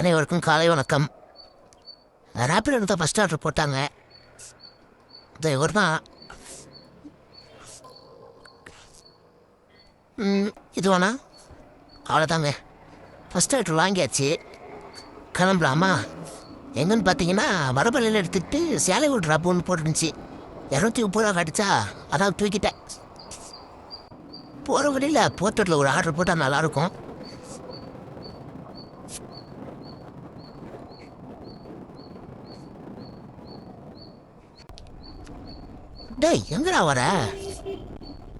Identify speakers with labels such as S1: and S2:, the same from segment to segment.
S1: அனைவருக்கும் காலை வணக்கம். ரேப்பிட் எடுத்த ஃபஸ்ட் ஆர்டர் போட்டாங்க. இவர் தான். இது வேணா அவ்வளோதாங்க. ஃபஸ்ட் ஆர்டர் வாங்கியாச்சு, கிளம்பலாமா? எங்கன்னு பார்த்தீங்கன்னா வடபள்ளியில் எடுத்துக்கிட்டு சேலையூர் ட்ராப் ஒன்று போட்டுருந்துச்சு. 230 ரூபா காட்டுச்சா, அதான் தூக்கிட்டேன். போகிற வழியில் போர்ட்டரில் ஒரு ஆர்டர் போட்டால் நல்லாயிருக்கும். டேய், எங்கடா வர?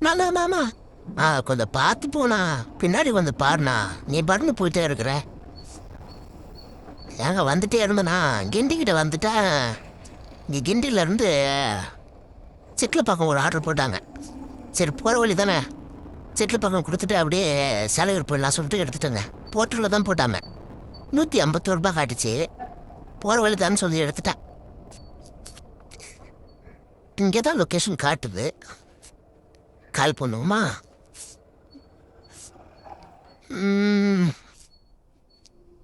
S1: நானா மாமா? கொஞ்சம் பார்த்து போனா, பின்னாடி வந்து பாருண்ணா. நீ பறந்து போயிட்டே இருக்கிற. ஏங்க வந்துட்டே இருந்தேண்ணா, கிண்டிக்கிட்ட வந்துட்டேன். இங்கே கிண்டியிலேருந்து சிட்டில் பக்கம் ஒரு ஆர்டர் போட்டாங்க. சரி, போகிற வழி தானே, சிட்டில் பக்கம் கொடுத்துட்டு அப்படியே சேலையூர் போயிடலாம் சொல்லிட்டு எடுத்துட்டேங்க. போர்ட்டரில் தான் போட்டாங்க. 151 ரூபா காட்டுச்சு. போகிற வழி தானே சொல்லி எடுத்துட்டேன். இங்கே தான் லொக்கேஷன் காட்டுது. கால் பண்ணுவோமா?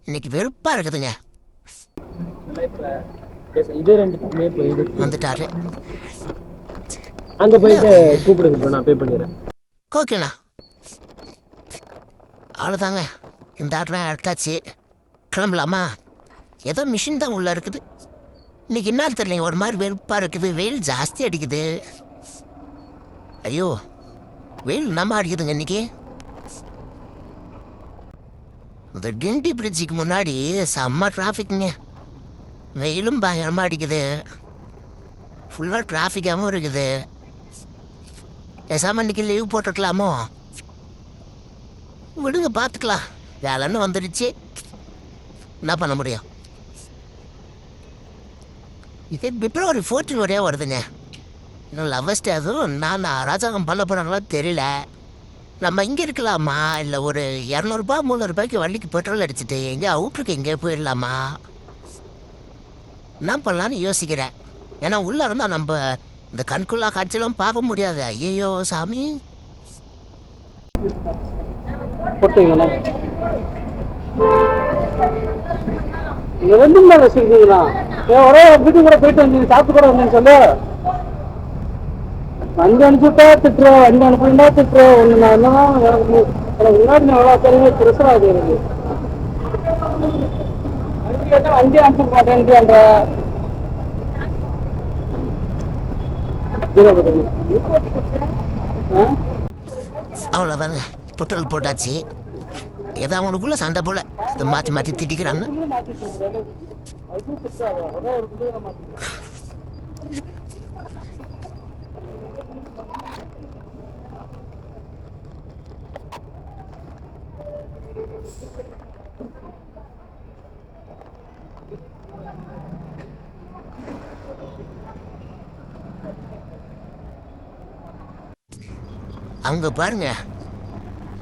S1: இன்னைக்கு வெறுப்பாக இருக்குதுங்க. வந்துட்டாரு.
S2: அங்கே போயிட்டு கூப்பிடுங்க, நான் பே பண்ணிடுறேன்.
S1: ஓகேண்ணா. அவ்வளோதாங்க, இந்த ஆர்டர் எடுத்தாச்சு. கிளம்பலாமா? ஏதோ மிஷின் தான் உள்ளே இருக்குது. இன்னைக்கு என்ன தெரியல, ஒரு மாதிரி வெறுப்பாக இருக்குது. வெயில் ஜாஸ்தி அடிக்குது. ஐயோ, வெயில் நம்ம அடிக்குதுங்க இன்னைக்கு. இந்த கிண்டி பிரிட்ஜுக்கு முன்னாடி செம்ம டிராஃபிக்குங்க. வெயிலும் பயங்கரமாக அடிக்குது. ஃபுல்லாக டிராஃபிக்காகவும் இருக்குது. பேசாமல் இன்னைக்கு லீவ் போட்டுக்கலாமோ? விடுங்க, பார்த்துக்கலாம். வேலைன்னு வந்துடுச்சு, என்ன பண்ண முடியும்? இதே February 14 வரையா வருதுங்க. இன்னும் லவ்வர்ஸ் டே. அதுவும் நான் ராஜாங்கம் பண்ண போகிறாங்களோ தெரியல. நம்ம இங்கே இருக்கலாமா, இல்லை ஒரு 200 300 வண்டிக்கு பெட்ரோல் அடிச்சுட்டு எங்கே அவுட்ருக்கு எங்கேயோ போயிடலாமா? என்ன பண்ணலான்னு யோசிக்கிறேன். ஏன்னா உள்ளே இருந்தால் நம்ம இந்த கண்குள்ளா காட்சியெல்லாம் பார்க்க முடியாது. ஐயோ சாமி.
S2: ஒரே வீட்டு கூட போயிட்டு வந்து சாப்பிட்டு கூட வந்து சொல்லு. வண்டி அனுப்பிச்சுட்டா திட்டுற, வண்டி அனுப்பினா திட்டுற. ஒன்று நான் என்னதான் எனக்கு முன்னாடி எவ்வளோ தெரியுமே பிரச்சனை ஆகுது எனக்கு. வண்டி அனுப்பிச்சு மாட்டேன்ற
S1: அவ்வளோதாங்க. பெட்ரோல் போட்டாச்சு. ஏதோ அவனுக்குள்ள சண்டை போல மாற்றி மாற்றி திட்டிக்கிறாங்க. அங்கே பாருங்க,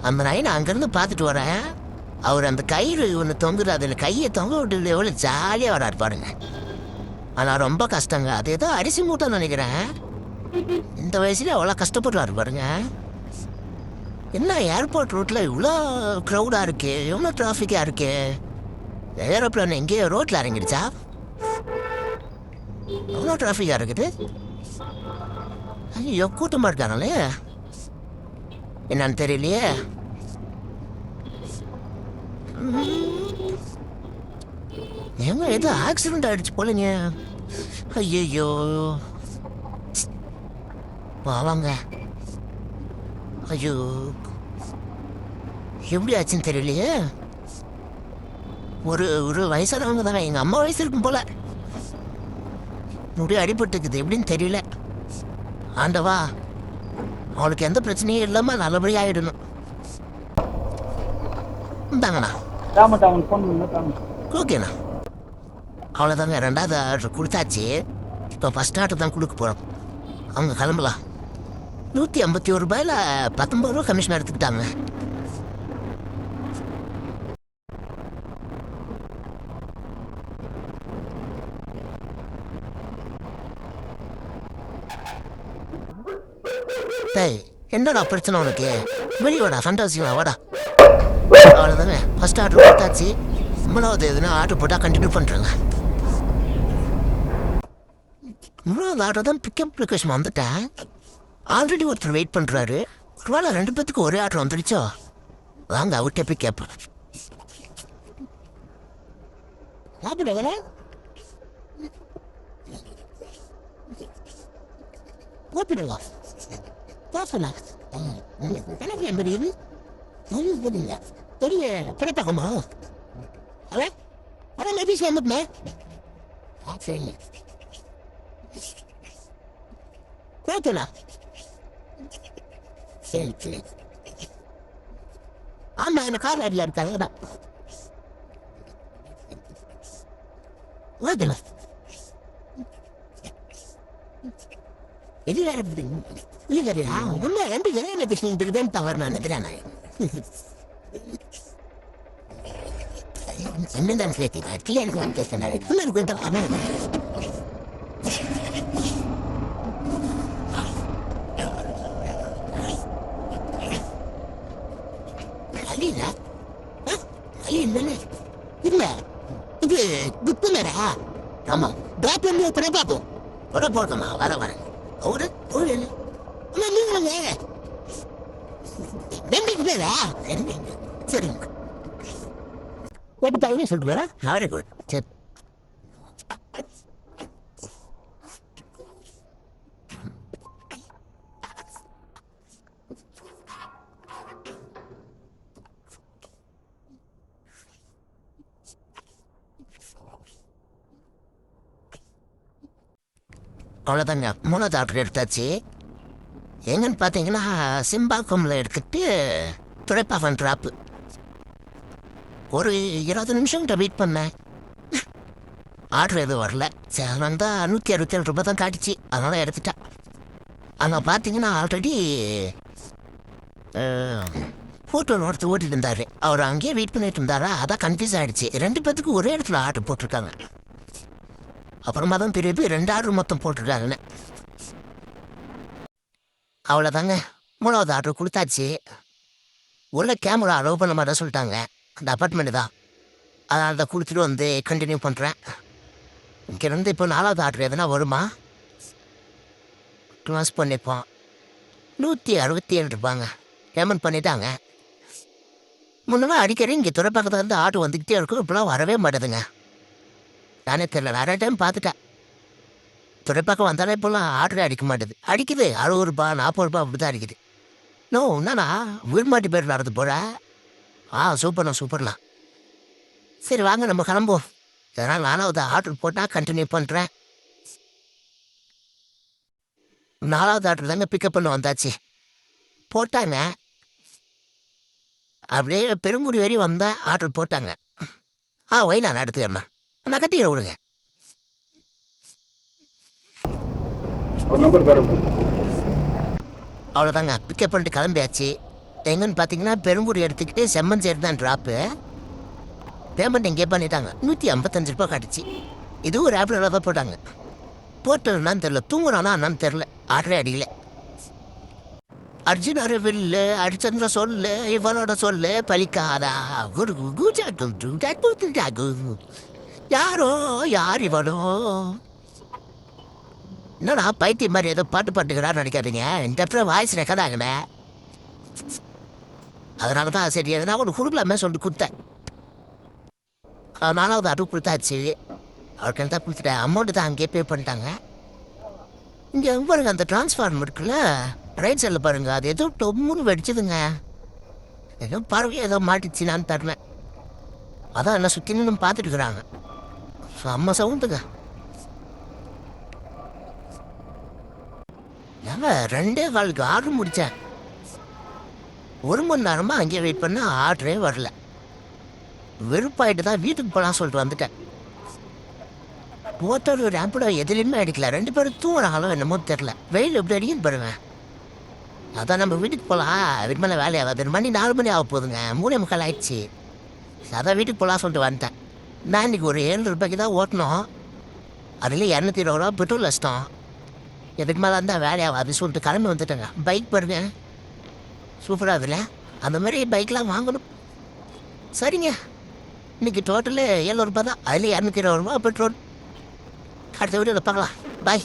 S1: அந்த நைனை அங்கேருந்து பார்த்துட்டு வரேன். அவர் அந்த கயிறு ஒன்று தொங்குது, அதில் கையை தொங்க விட்டு எவ்வளோ ஜாலியாக வராரு பாருங்க. ஆனால் ரொம்ப கஷ்டங்க. அது ஏதோ அரிசி மூட்டை நினைக்கிறேன். இந்த வயசுல அவ்வளோ கஷ்டப்படுறாரு பாருங்க. என்ன ஏர்போர்ட் ரோட்டில் இவ்வளோ க்ரௌடாக இருக்கு, எவ்வளோ டிராஃபிக்காக இருக்கு. ஏரோப்ளான் எங்கேயோ ரோட்டில் இறங்கிடுச்சா? எவ்வளோ டிராஃபிக்காக இருக்குது. ஐயோ, கூட்டமாக இருக்காங்களே, என்னன்னு தெரியலையே. ஏங்க ஏதோ ஆக்சிடென்ட் ஆகிடுச்சு போலங்க. ஐயோ, வாங்க. ஐயோ, எப்படி ஆச்சுன்னு தெரியலையே. ஒரு வயசானவங்க தானே, எங்கள் அம்மா வயசு இருக்கும் போல. முடிய அடிபட்டுக்குது, எப்படின்னு தெரியல. ஆண்டவா, அவளுக்கு எந்த பிரச்சனையும் இல்லாமல் நல்லபடியாக ஆகிடணும். இந்தாங்கண்ணா. ஓகேண்ணா. அவ்வளோதாங்க. 2வது ஆர்டர் கொடுத்தாச்சு. இப்போ ஃபஸ்ட் ஆர்டர் தான் கொடுக்க போகிறோம். அவங்க கிளம்பலாம். 151 ரூபாயில் 19 ரூபா கமிஷன் எடுத்துக்கிட்டாங்க. டேய், என்னடா பிரச்சனை உனக்கு? வெளியோடா, ஃபண்டாசிங்களா, வாடா. அவ்வளோதாங்க. ஃபஸ்ட் ஆர்டர் கொடுத்தாச்சு. மூணாவது எதுனா ஆர்டர் போட்டால் கண்டினியூ பண்ணுறேங்க. மூணாவது ஆர்டர் தான் பிக்கப் லொக்கேஷன் வந்துட்டேன். ஆல்ரெடி ஒருத்தர் வெயிட் பண்ணுறாரு. ஒருவேளை 2 பேத்துக்கு ஒரே ஆர்டர் வந்துடுச்சோ. வாங்க அவர்கிட்ட போய் கேட்பேன். சாப்பிடுங்க. ஓப்பிடுங்க. பேசல எனக்கு என் தெரியுது தெரியல தெரிய கிடைப்பாக்குமா அவன் அதான் மேபி சேர்ந்துட்டே சரி கேட்கல. சரி சரி ஆமா எனக்கு கார் அடியில் இருக்காங்க ஓகேல இது வேற இல்லையா உண்மை 2 பேரும் என்ன பேசிட்டு தான் தவறு நான் நினைக்கிறேன். என்னதான் சேர்த்து எனக்கு வந்து பேசினாரு அலிலா அலி இல்ல இது குத்து மேரா ஆமா டிராப் பண்ணி பண்ண பார்ப்போம் வர போட்டோமா வர வரேன் ஒரு நீங்க பேரா சரிங்க எப்படி சொல்லிட்டு வரேன் அவரே கூட சரி. அவ்வளோதாங்க 3வது ஆர்டர் எடுத்தாச்சு. எங்கன்னு பார்த்தீங்கன்னா சிம்பாக்கமில் எடுத்துகிட்டு துடைப்பாக்கம் ட்ராப்பு. ஒரு 20 நிமிஷம் வெயிட் பண்ணேன். ஆர்டர் எதுவும் வரல. சரி அதனால தான் 167 ரூபாய் தான் காட்டுச்சு. அதனால் எடுத்துட்டேன். அங்கே பார்த்தீங்கன்னா ஆல்ரெடி ஃபோட்டோவில் ஒருத்தர் ஓட்டிட்டு இருந்தார். அவர் அங்கேயே வெயிட் பண்ணிட்டு இருந்தாரா அதான் கன்ஃபியூஸ் ஆகிடுச்சு. 2 பேத்துக்கு ஒரே இடத்துல ஆர்டர் போட்டிருக்காங்க. அப்புறமா தான் பெரிய 2 ஆர்டர் மொத்தம் போட்டிருக்காங்கன்னு. அவ்வளோதாங்க 3வது ஆர்டர் கொடுத்தாச்சு. உள்ள கேமரா அலோவ் பண்ண மாதிரி தான் சொல்லிட்டாங்க. அந்த அப்பார்ட்மெண்ட்டு தான். அதனால் தான் கொடுத்துட்டு வந்து கண்டினியூ பண்ணுறேன். இங்கேருந்து இப்போ 4வது ஆர்டர் எதுனா வருமா க்ளாஸ் பண்ணிப்போம். 167 ரூபாங்க பேமெண்ட் பண்ணிட்டாங்க. முன்னெல்லாம் அடிக்கடி இங்கே துறைப்பக்கத்தில் இருந்து ஆர்டர் வந்துக்கிட்டே இருக்கும். இப்போலாம் வரவே மாட்டேதுங்க. நானே தெரியல நிறைய டைம் பார்த்துட்டேன். துறைப்பக்கம் வந்தாலே இப்போலாம் ஆர்டரே அடிக்க மாட்டேது. அடிக்குது 60 ரூபா 40 ரூபா அப்படி தான் அடிக்குது. நோ என்னண்ணா வீடு மாட்டி பேர் நடந்து போகிற சூப்பர்ண்ணா. சரி வாங்க நம்ம கிளம்புவோம். இதனால் 4வது ஆர்டர் போட்டால் கண்டினியூ பண்ணுறேன். 4வது ஆர்டர் தாங்க பிக்கப் பண்ண வந்தாச்சு. போட்டாங்க அப்படியே பெருங்குடி வரி வந்தேன். ஆர்டர் போட்டாங்க. ஒய் நான் எடுத்துக்கிறேண்ணா நான் கட்டிக்கிற விடுங்க. அவ்வளோதாங்க பிக்கப் பண்ணிட்டு கிளம்பியாச்சு. எங்கன்னு பார்த்தீங்கன்னா பெருங்குடி எடுத்துக்கிட்டு செம்மன் சேர் தான் ட்ராப்பு. பேமெண்ட் எங்கே பண்ணிட்டாங்க 155 ரூபா காட்டுச்சு. இதுவும் ஒரு ஆப்பில் தான் போட்டாங்க. போட்டதுன்னு தெரில தூங்குறானா என்னன்னு தெரில. ஆர்டரே அடிக்கல. அர்ஜுன் அரவில்ல அரிச்சந்திர சொல்லு இவனோட சொல்லு பலிக்காதா யாரோ யார் இவனோ என்னடா பைத்தியம் மாதிரி ஏதோ பாட்டு பாட்டுக்கிறான்னு நினைக்காதீங்க. இந்த இடத்துல வாய்ஸ் ரெக்கார்ட் ஆகல. அதனால தான் சரி எதனா ஒன்று கொடுக்கலாமே சொல்லிட்டு கொடுத்தேன். 4வது ஆர்டர் கொடுத்தாச்சு. அவருக்கு தான் கொடுத்துட்டேன். அமௌண்ட்டு தான் அங்கேயே பே பண்ணிட்டாங்க. இங்கே பாருங்க அந்த டிரான்ஸ்ஃபார்ம் இருக்குல்ல ரைட் சைடில் பாருங்க அது ஏதோ டொம்முன்னு வெடிச்சுதுங்க. ஏதோ பறவை ஏதோ மாட்டிச்சுனான்னு தரேன். அதான் என்ன சுற்றி நின்று பார்த்துட்டு இருக்கிறாங்க. செம்ம சவுண்டுங்க. ஏங்க 2:15 ஆர்டர் முடித்தேன். 1 மணி நேரமாக அங்கேயே வெயிட் பண்ண ஆர்டரே வரல. வெறுப்பாயிட்டு தான் வீட்டுக்கு போகலாம் சொல்லிட்டு வந்துட்டேன். ஒருத்தர் ரேப்பிடோ எதுலேயுமே அடிக்கல. 2 பேரும் தூங்குறாங்களோ என்னமோ தெரில. வெயில் எப்படி அடிக்குன்னு பாருங்க. அதான் நம்ம வீட்டுக்கு போகலாம். வீட்டு மேலே வேலையாகாது. மணி 4 மணி ஆக போகுதுங்க. 3:45 ஆயிடுச்சு. அதான் வீட்டுக்கு போகலாம் சொல்லிட்டு வந்துட்டேன். நான் இன்றைக்கி ஒரு 7 ரூபாய்க்கு தான் ஓட்டணும். அதில் 220 ரூபா பெட்ரோல் நஷ்டம். எதுக்கு மேலே இருந்தால் வேலையாகாது சொல்லிட்டு கிளம்பி வந்துட்டேங்க. பைக் பாருங்க சூப்பராக அதில் அந்த மாதிரி பைக்லாம் வாங்கணும். சரிங்க இன்னைக்கு டோட்டலு 700 ரூபாய் தான். அதில் 220 ரூபா பெட்ரோல். அடுத்த வீடியோவில் பார்க்கலாம். பாய்.